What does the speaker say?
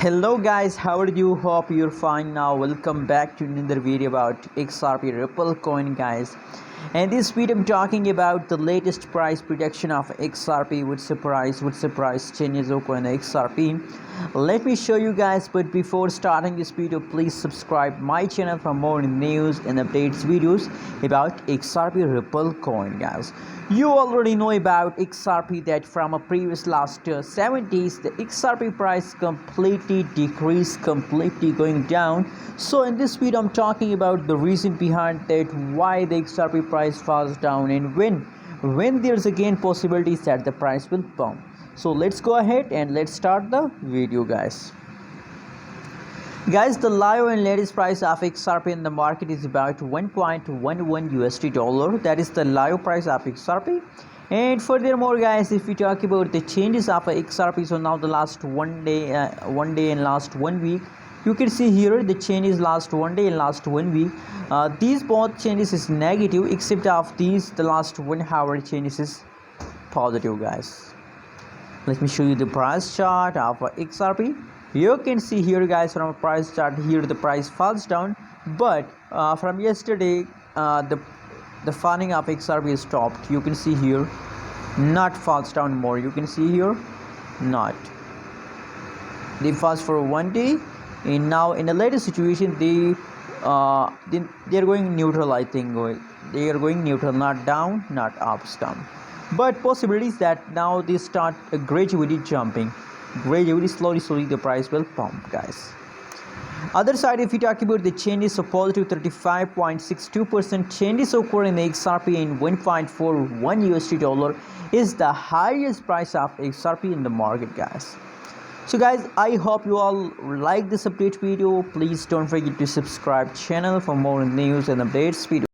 Hello guys, how are you? Hope you're fine now. Welcome back to another video about XRP Ripple coin, guys. And this video I'm talking about the latest price prediction of XRP. What's the price changes on XRP. Let me show you guys, but before starting this video, please subscribe my channel for more news and updates videos about XRP Ripple coin, guys. You already know about XRP that from a previous last 7 days the XRP price completely decreased, completely going down. So in this video I'm talking about the reason behind that, why the XRP price falls down, and when there's again possibilities that the price will pump. So let's go ahead and let's start the video, guys. The live and latest price of XRP in the market is about 1.11 USD dollar. That is the live price of XRP. And furthermore, guys, if we talk about the changes of XRP, so now the last one day and last 1 week, you can see here the changes last 1 day and last 1 week. These both changes is negative, except of these the last 1 hour changes is positive, guys. Let me show you the price chart of XRP. You can see here, guys, from a price chart here the price falls down, but from yesterday the falling of XRP is stopped. You can see here not falls down more. You can see here not they falls for 1 day, and now in the latest situation they are going neutral. I think they are going neutral, not down not up, down. But possibilities that now they start gradually jumping, gradually slowly the price will pump, guys. Other side, if we talk about the changes of positive 35.62% changes occur in the XRP in 1.41 USD dollar is the highest price of XRP in the market, guys. So guys, I hope you all like this update video. Please don't forget to subscribe channel for more news and updates video.